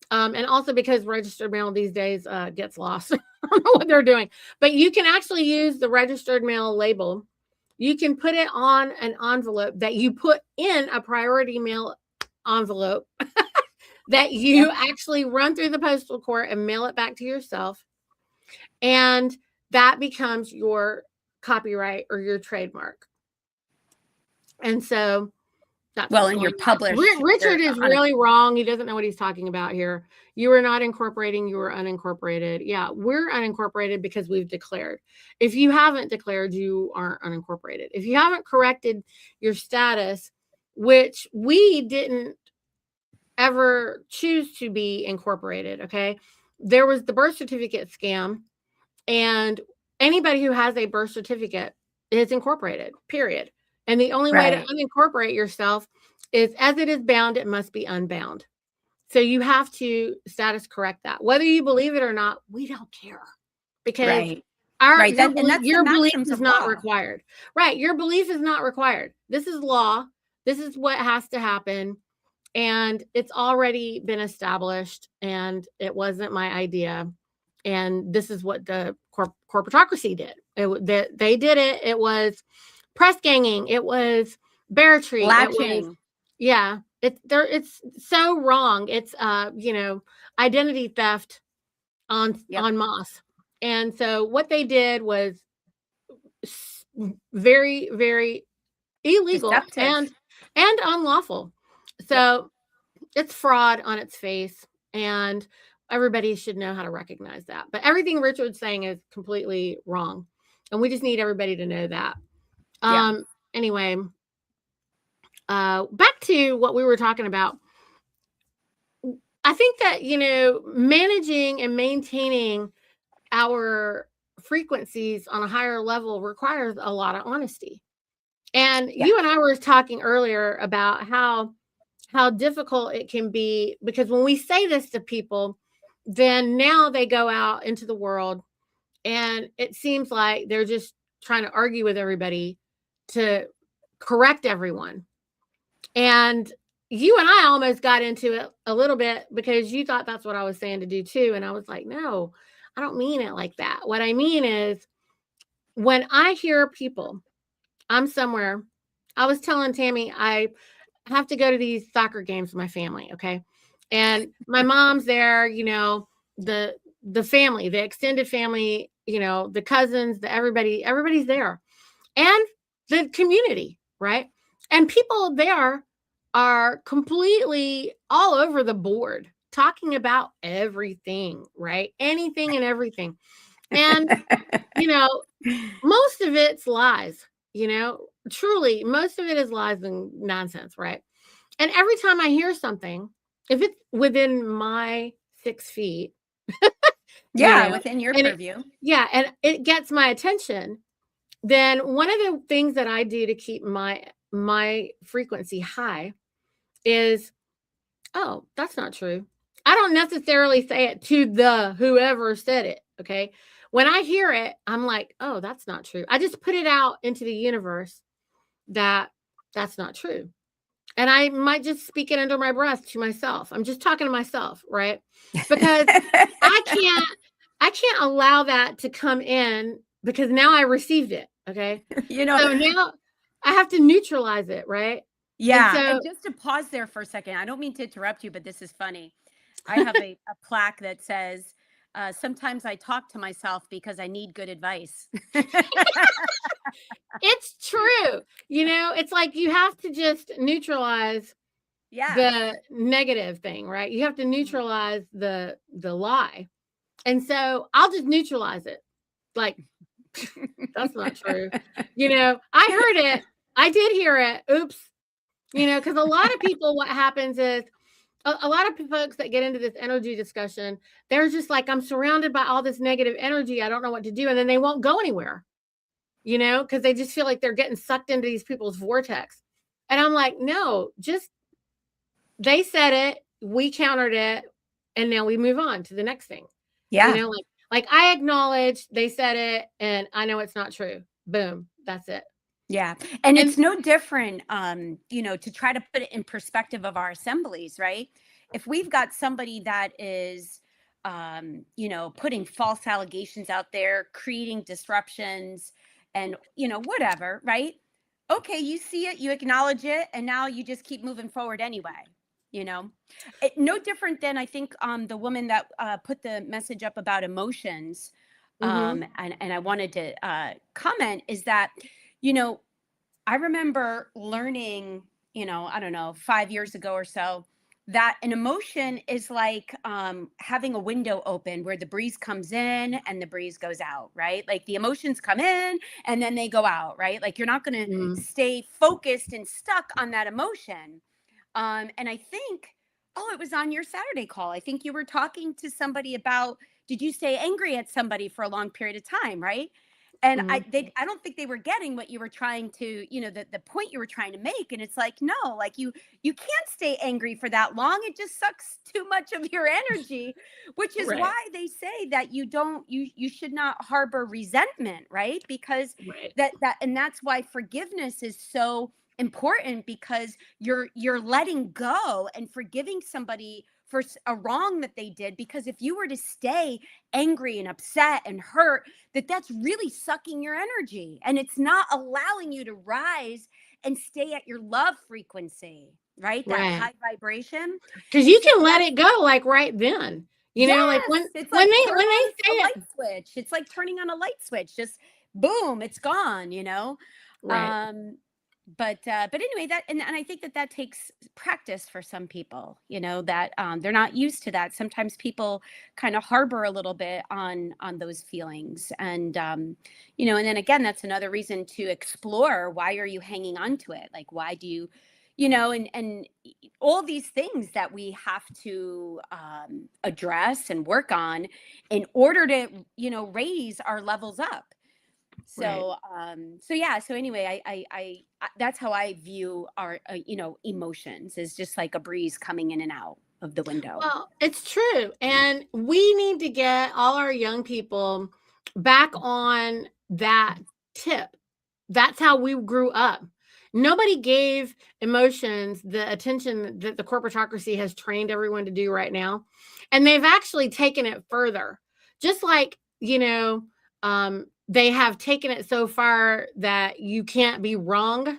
And also because registered mail these days gets lost. I don't know what they're doing, but you can actually use the registered mail label. You can put it on an envelope that you put in a priority mail envelope that Yeah. you actually run through the postal court and mail it back to yourself. And that becomes your copyright or your trademark. And so that's Well, what's and you're going on. published Richard you're is on a really wrong. He doesn't know what he's talking about here. You are not incorporating, you are unincorporated. Yeah, we're unincorporated because we've declared. If you haven't declared, you aren't unincorporated. If you haven't corrected your status, which we didn't ever choose to be incorporated, okay? There was the birth certificate scam, and anybody who has a birth certificate is incorporated, period. And the only way to right. unincorporate yourself is as it is bound, it must be unbound. So you have to status correct that. Whether you believe it or not, we don't care because Right. Right. And that's the your belief maxims is of not law. required. Right. Your belief is not required. This is law. This is what has to happen. And it's already been established, and it wasn't my idea. And this is what the corporatocracy did. They did it. It was press ganging. It was barratry. It was, Latching. yeah. It's so wrong. It's identity theft Yep. on Moss. And so what they did was very, very illegal Deceptive. and unlawful. Yep. So it's fraud on its face, and everybody should know how to recognize that. But everything Richard's saying is completely wrong, and we just need everybody to know that. Yeah. Anyway, back to what we were talking about. I think that managing and maintaining our frequencies on a higher level requires a lot of honesty. And Yeah. you and I were talking earlier about how difficult it can be, because when we say this to people, then now they go out into the world and it seems like they're just trying to argue with everybody to correct everyone. And you and I almost got into it a little bit because you thought that's what I was saying to do too. And I was like, no, I don't mean it like that. What I mean is, when I hear people, I'm somewhere. I was telling Tammy, I have to go to these soccer games with my family, okay? And my mom's there, the family, the extended family, the cousins, the everybody's there. And the community, right? And people there are completely all over the board talking about everything, right? Anything and everything. And you know, most of it's lies, truly, most of it is lies and nonsense, right? And every time I hear something, if it's within my 6 feet, you Yeah. know, Within your and it, purview. yeah, and it gets my attention, then one of the things that I do to keep my frequency high is, oh, that's not true. I don't necessarily say it to the whoever said it. Okay. When I hear it, I'm like, oh, that's not true. I just put it out into the universe that that's not true. And I might just speak it under my breath to myself. I'm just talking to myself, right? Because I can't I can't allow that to come in, because now I received it. Okay. You know, So now I have to neutralize it, right? And yeah. so And just to pause there for a second, I don't mean to interrupt you, but this is funny. I have a plaque that says, sometimes I talk to myself because I need good advice. it's true. It's like you have to just neutralize Yes. the negative thing, right? You have to Mhm. neutralize the lie. And so I'll just neutralize it. Like, that's not true. I heard it. I did hear it. Oops. Because a lot of people, what happens is, a lot of folks that get into this energy discussion, they're just like, I'm surrounded by all this negative energy. I don't know what to do. And then they won't go anywhere, because they just feel like they're getting sucked into these people's vortex. And I'm like, no, just, they said it, we countered it, and now we move on to the next thing. Yeah. Like I acknowledge they said it, and I know it's not true. Boom, that's it. Yeah. And it's And no different, to try to put it in perspective of our assemblies, right? If we've got somebody that is, putting false allegations out there, creating disruptions and, whatever, right? Okay, you see it, you acknowledge it, and now you just keep moving forward anyway. No different than, I think, the woman that put the message up about emotions. mhm, And I wanted to comment is that, you know, I remember learning, I don't know, 5 years ago or so, that an emotion is like having a window open where the breeze comes in and the breeze goes out, right? Like the emotions come in and then they go out, right? Like you're not going to mhm. stay focused and stuck on that emotion. And I think, oh, it was on your Saturday call. I think you were talking to somebody about, did you stay angry at somebody for a long period of time, right? And Mhm. I don't think they were getting what you were trying to, the point you were trying to make. And it's like, no, like you can't stay angry for that long. It just sucks too much of your energy, which is Right. why they say that you should not harbor resentment, right? Because Right. and that's why forgiveness is so important, because you're letting go and forgiving somebody for a wrong that they did. Because if you were to stay angry and upset and hurt, that's really sucking your energy, and it's not allowing you to rise and stay at your love frequency, right? That Right. high vibration. Because And you so can let that's, it go like right then. Like yes, when it's when like they turn when on they a say it. light switch. It's like turning on a light switch. Just boom, it's gone. Right. Um, but anyway, and I think that takes practice for some people, that they're not used to that. Sometimes people kind of harbor a little bit on those feelings, and then again, that's another reason to explore, why are you hanging on to it? Like, why do you, and all these things that we have to address and work on in order to raise our levels up. Right. So yeah, so anyway, that's how I view our emotions, is just like a breeze coming in and out of the window. Well, it's true. And we need to get all our young people back on that tip. That's how we grew up. Nobody gave emotions the attention that the corporatocracy has trained everyone to do right now. And they've actually taken it further. Just like, they have taken it so far that you can't be wrong.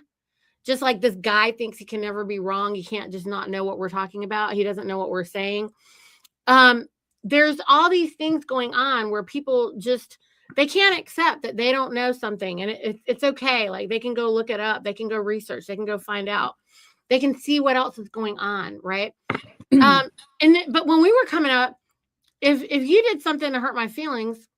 Just like this guy thinks he can never be wrong. He can't just not know what we're talking about. He doesn't know what we're saying. Um, there's all these things going on where people just they can't accept that they don't know something, and it's okay. Like they can go look it up, they can go research, they can go find out, they can see what else is going on, right? Um, but when we were coming up, if you did something to hurt my feelings,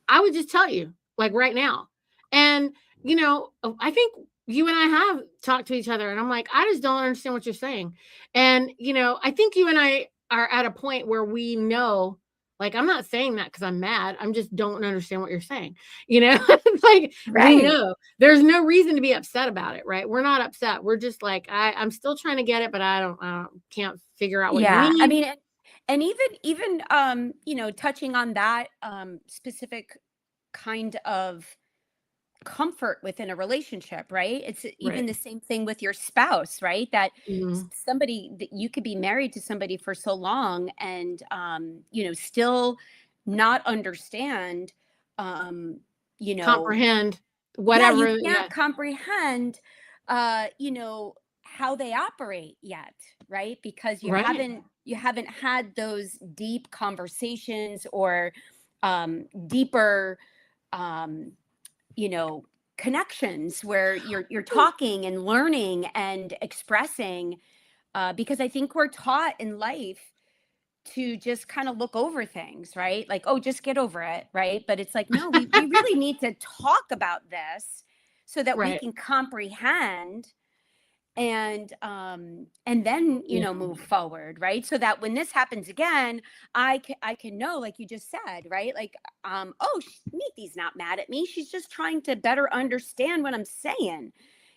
I would just tell you, like right now. And, I think you and I have talked to each other, and I'm like, I just don't understand what you're saying. And, I think you and I are at a point where we know, like, I'm not saying that because I'm mad. I'm just don't understand what you're saying. Like we Right. know there's no reason to be upset about it, right? We're not upset. We're just like, I'm still trying to get it, but I can't figure out what you Yeah. I mean. mean, and even touching on that specific kind of comfort within a relationship, right? It's even Right. the same thing with your spouse, right? That Hmm. somebody that you could be married to somebody for so long, and still not understand, um, you know, Comprehend yeah, you whatever. can't Yeah. comprehend, how they operate yet, right? Because Right. you haven't had those deep conversations, or deeper, um, you know connections, where you're talking and learning and expressing, because I think we're taught in life to just kind of look over things, right? Like, oh, just get over it, right? But it's like, no, we really need to talk about this so that we Right. can comprehend, and then Yeah. move forward, right? So that when this happens again, I can know, like you just said, right? Like, oh, Neethy's not mad at me, she's just trying to better understand what I'm saying.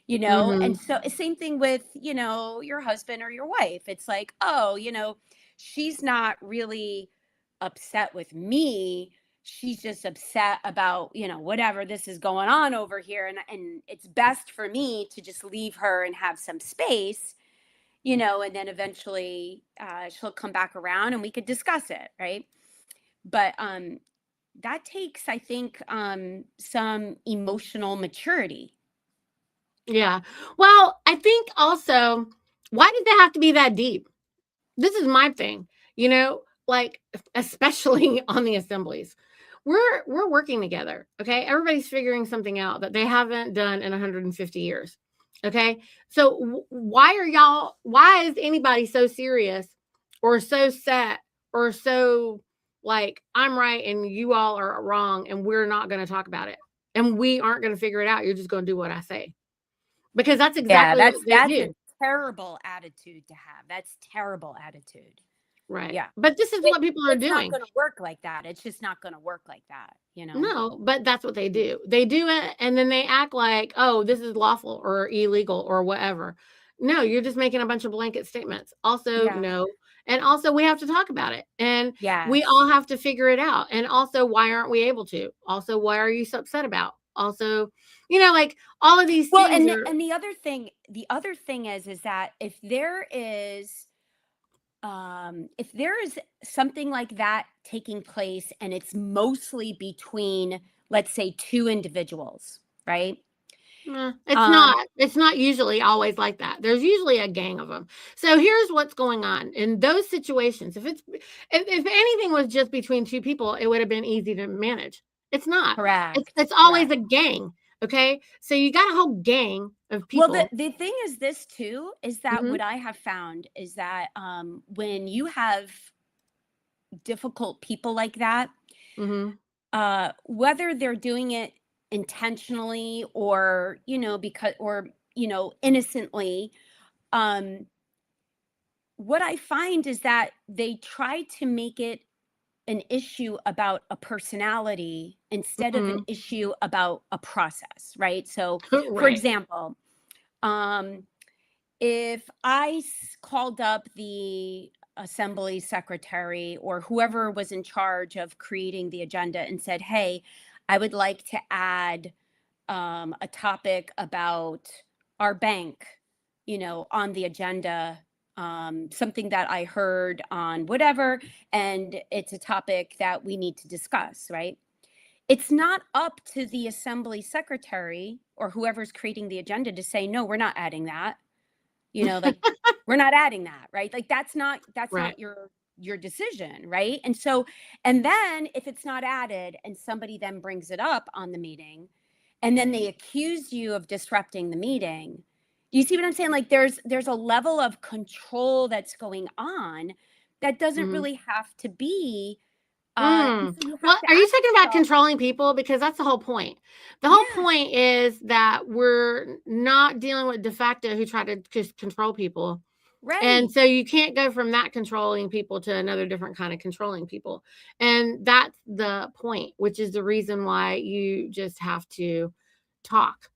And Mhm. so same thing with your husband or your wife. It's like, oh, she's not really upset with me, she's just upset about whatever this is going on over here, and it's best for me to just leave her and have some space, and then eventually she'll come back around and we could discuss it, right? But that takes, I think, some emotional maturity. Yeah. Well, I think also, why did they have to be that deep? This is my thing, like, especially on the assemblies. We're working together, okay? Everybody's figuring something out that they haven't done in 150 years. Okay? So why is anybody so serious or so set or so like I'm right and you all are wrong and we're not going to talk about it and we aren't going to figure it out. You're just going to do what I say. Because that's Yeah, exactly what that's they a do. terrible attitude to have. That's terrible attitude. Right. Yeah. But this is what people are It's not doing. going to work like that. It's just not going to work like that, No, but that's what they do. They do it and then they act like, "Oh, this is lawful or illegal or whatever." No, you're just making a bunch of blanket statements. Also, Yeah. no. And also we have to talk about it. And we Yes. all have to figure it out. And also, why aren't we able to? Also, why are you so upset about? Also, like all of these Well, things are. and the other thing is that if there is something like that taking place and it's mostly between, let's say, two individuals, right? Um, It's not usually always like that. There's usually a gang of them. So here's what's going on in those situations. If anything was just between two people, it would have been easy to manage. It's not. It's correct, always a correct. gang. Okay, so you got a whole gang of Well, people. the thing is this too, is that Hmm. what I have found is that when you have difficult people like that, Hmm. whether they're doing it intentionally or, because, or, innocently, um, what I find is that they try to make it an issue about a personality instead of an Hmm. issue about a process, right? So, for Right. example, um, if I called up the assembly secretary or whoever was in charge of creating the agenda and said, "Hey, I would like to add a topic about our bank, on the agenda, something that I heard on whatever, and it's a topic that we need to discuss," right? It's not up to the assembly secretary or whoever's creating the agenda to say, "No, we're not adding that." Like, we're not adding that, right? Like, that's not Right. your decision, right? And so, and then if it's not added and somebody then brings it up on the meeting and then they accuse you of disrupting the meeting, do you see what I'm saying? Like, there's a level of control that's going on that doesn't Mhm. really have to be, and Mm. so you Well, have to are you ask talking about yourself. controlling people? Because that's the whole point. The whole Yeah, point is that we're not dealing with de facto who try to just control people. And right. so you can't go from that controlling people to another different kind of controlling people. And that's the point, which is the reason why you just have to talk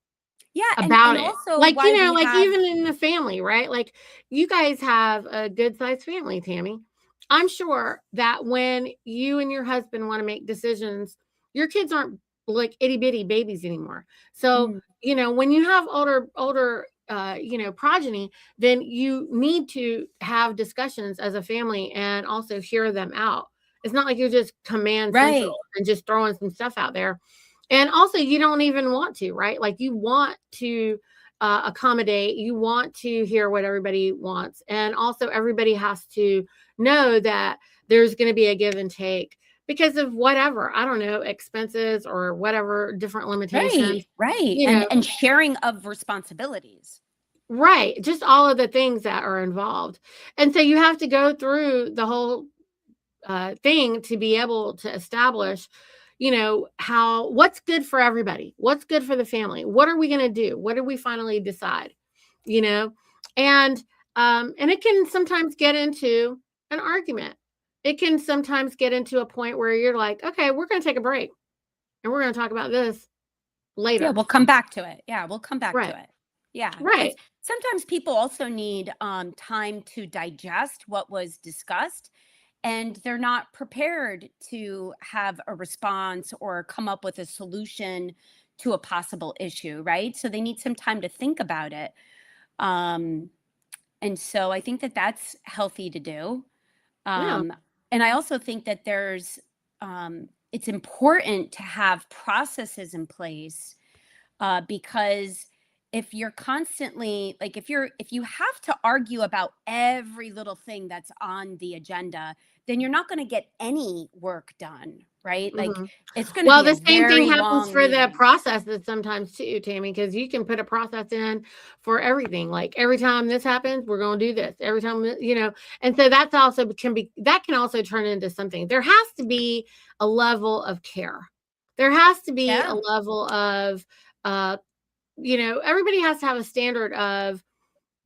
Yeah, and about it. also Like, why we like have. even in the family, right? Like you guys have a good sized family, Tammy. I'm sure that when you and your husband want to make decisions, your kids aren't like itty bitty babies anymore. So, Mm, when you have older progeny, then you need to have discussions as a family and also hear them out. It's not like you're just command central right. and just throwing some stuff out there. And also, you don't even want to, right? Like you want to accommodate, you want to hear what everybody wants. And also, everybody has to know that there's going to be a give and take because of whatever, I don't know, expenses or whatever different Right, limitations, right. you And know, sharing of responsibilities. right. Just all of the things that are involved. And so you have to go through the whole thing to be able to establish how what's good for everybody, what's good for the family, what are we going to do, what do we finally decide, you know and and it can sometimes get into an argument. It can sometimes get into a point where you're like, okay, we're going to take a break and we're going to talk about this Yeah, later. we'll come back to it. Yeah, we'll come back to Right. it. Yeah, because Right. sometimes people also need time to digest what was discussed, and they're not prepared to have a response or come up with a solution to a possible issue, right? So they need some time to think about it. Um, and so I think that that's healthy to do. Yeah. Um, and I also think that it's important to have processes in place, because if you're constantly like, if you have to argue about every little thing that's on the agenda, then you're not going to get any work done, right? Like, Mhm. it's going to Well, be a the same thing very happens long for the meeting. processes sometimes too, Tammy, because you can put a process in for everything. Like every time this happens, we're going to do this. Every time, and so that's also that can also turn into something. There has to be a level of care. There has to be a Yeah. level of, uh, everybody has to have a standard of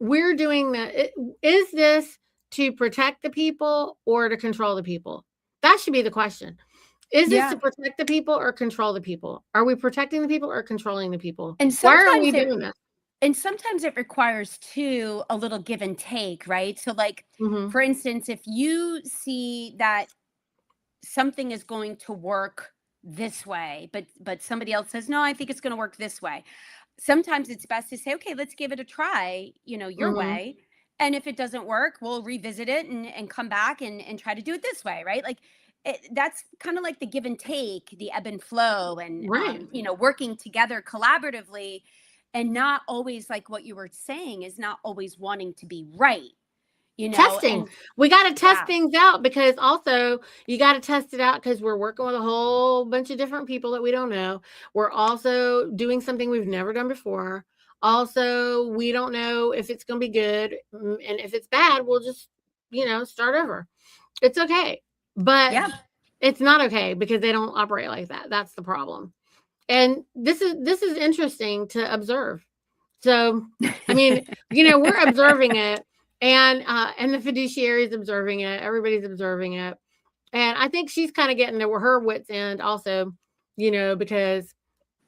we're doing that. Is this to protect the people or to control the people? That should be the question. Is this to Yeah. protect the people or control the people? Are we protecting the people or controlling the people? And Why are we sometimes it doing this? and sometimes it requires too a little give and take, right? So like Mhm. for instance, if you see that something is going to work this way, but somebody else says, "No, I think it's going to work this way." Sometimes it's best to say, "Okay, let's give it a try, your Mhm. way. And if it doesn't work, we'll revisit it and come back and try to do it this way," right? Like that's kind of like the give and take, the ebb and flow, and Right. working together collaboratively, and not always like what you were saying is not always wanting to be right, Testing. and We got to test yeah, things out because also you got to test it out because we're working with a whole bunch of different people that we don't know. We're also doing something we've never done before. Also, we don't know if it's going to be good. And if it's bad, we'll just, start over. It's okay. But yeah. it's not okay because they don't operate like that. That's the problem. And this is interesting to observe. So, I mean, we're observing it, and the fiduciary is observing it. Everybody's observing it, and I think she's kind of getting to her wits end also, because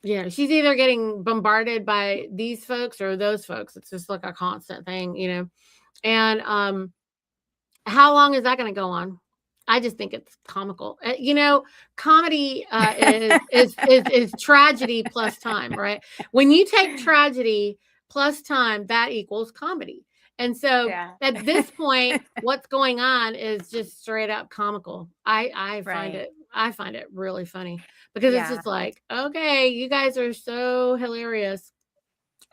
she's either getting bombarded by these folks or those folks. It's just like a constant thing. And how long is that going to go on? I just think it's comical. Comedy is tragedy plus time, right? When you take tragedy plus time, that equals comedy. And so Yeah. at this point, what's going on is just straight up comical. I find Right. it I find it really funny because it's Yeah. just like, okay, you guys are so hilarious.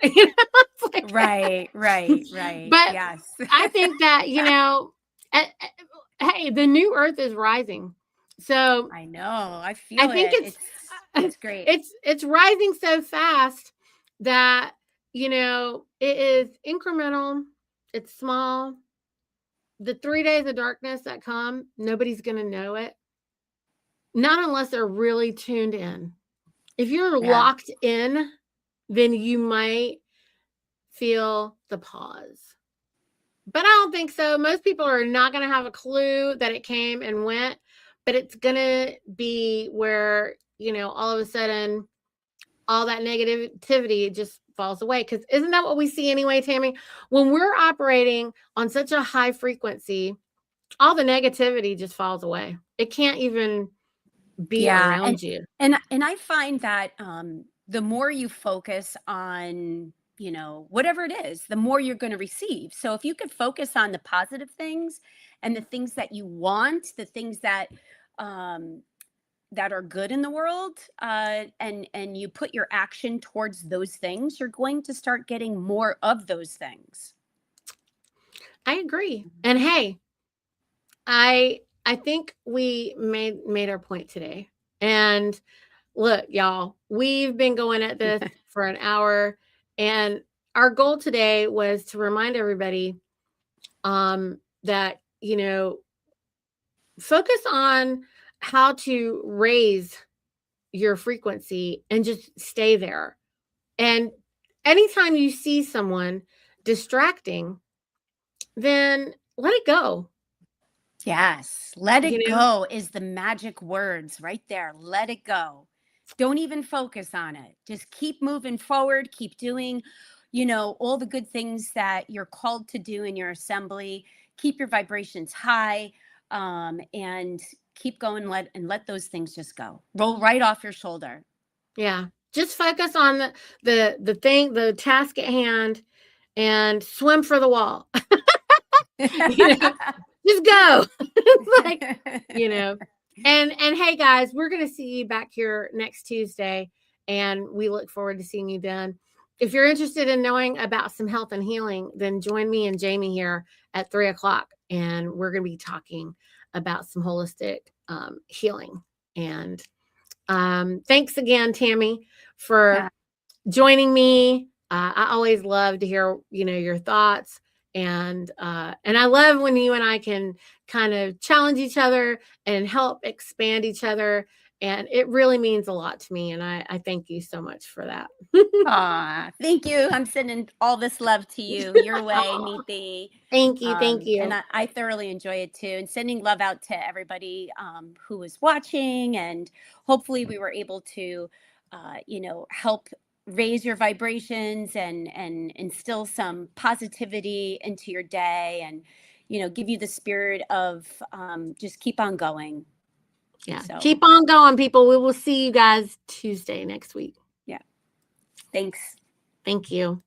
It's like, Right. Right. Right. but Yes. I think that, hey, the new earth is rising. So I know. I I feel think it. It's great. it's rising so fast that, it is incremental, it's small. The 3 days of darkness that come, nobody's gonna know it. Not unless they're really tuned in. If you're Yeah. locked in, then you might feel the pause. But I don't think so. Most people are not going to have a clue that it came and went, but it's going to be where, all of a sudden, all that negativity just falls away. Because isn't that what we see anyway, Tammy? When we're operating on such a high frequency, all the negativity just falls away. It can't even be Yeah. around you. And I find that the more you focus on, whatever it is, the more you're going to receive. So if you could focus on the positive things and the things that you want, the things um that are good in the world, and you put your action towards those things, you're going to start getting more of those things. I agree. And hey, I think we made our point today. And look, y'all, we've been going at this for an hour, and our goal today was to remind everybody that, focus on how to raise your frequency and just stay there. And anytime you see someone distracting, then let it go, Yes, let you it know? go is the magic words right there. Let it go. Don't even focus on it. Just keep moving forward, keep doing, all the good things that you're called to do in your assembly. Keep your vibrations high, and keep going, let those things just go. Roll right off your shoulder. Yeah. Just focus on the thing, the task at hand, and swim for the wall. you know, just go. It's like, you know. And hey guys, we're gonna see you back here next Tuesday, and we look forward to seeing you then. If you're interested in knowing about some health and healing, then join me and Jamie here at 3 o'clock, and we're gonna be talking about some holistic healing. And thanks again, Tammy, for Yeah. joining me. I always love to hear, your thoughts, and I love when you and I can kind of challenge each other and help expand each other And it really means a lot to me. And I thank you so much for that. Thank you. I'm sending all this love to you, your way, Neethi. Thank you. Thank you. And I thoroughly enjoy it too. And sending love out to everybody who was watching. And hopefully we were able to, help raise your vibrations and instill some positivity into your day and, give you the spirit of just keep on going. Yeah. So keep on going, people. We will see you guys Tuesday next week. yeah. Thanks. Thank you.